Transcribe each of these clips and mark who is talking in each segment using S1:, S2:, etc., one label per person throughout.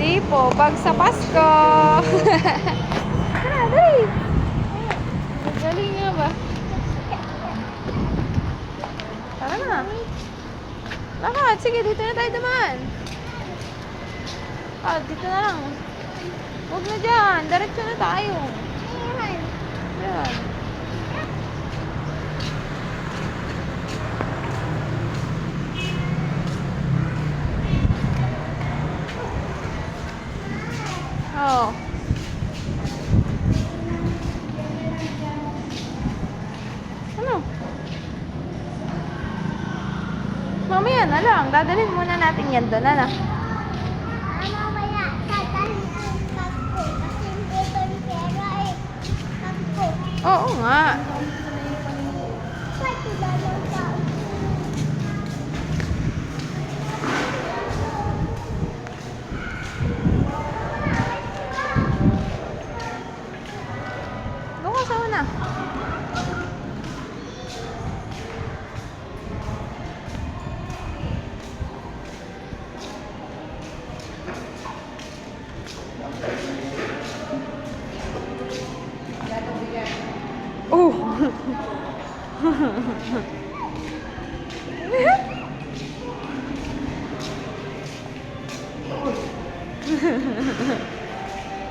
S1: Hindi po, pag sa Pasko. Tara, dali. Galing nga ba? Tara na. Lakad, sige, dito na tayo dumaan. Ah, dito na lang. Huwag na dyan, diretso na tayo. Ayan. Oh. Ano? Mamaya na lang. Dadalhin muna natin yan doon. Ano?
S2: Mamaya, dadalhin ang Pasko. Kasi hindi doon pera eh. Pasko.
S1: Oo nga.
S2: Pwede ba ng Pasko?
S1: Doon ka sa una. Oh!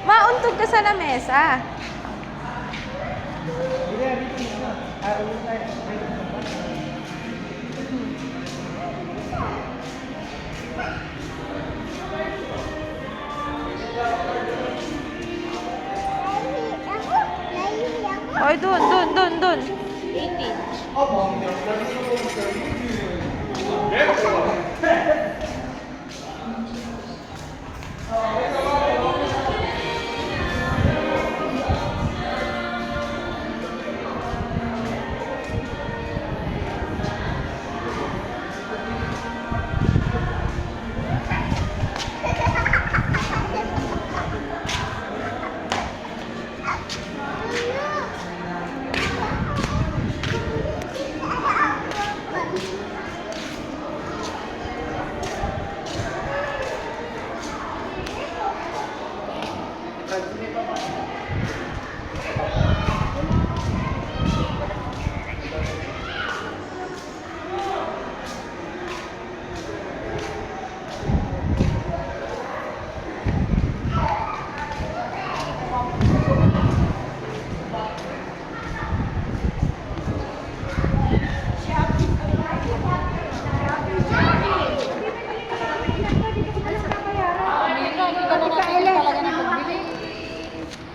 S1: Mauntog ka sa lamesa.
S2: Nahihi ako.
S1: Oy, dun.
S2: 80.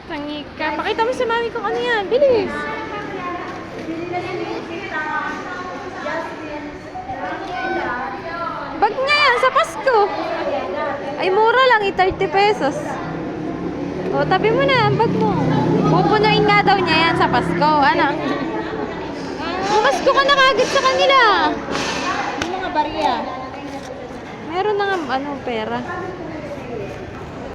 S1: Tangi ka. Pakita mo sa mami kung ano yan. Bilis. Bag nga yan sa Pasko. Ay, mura lang. 30 pesos. O, tabi mo na ang bag mo. Pupunuin nga daw niya yan sa Pasko. Ano? Pasko ka na kagad sa kanila.
S2: Yung mga barya.
S1: Meron na nga, pera.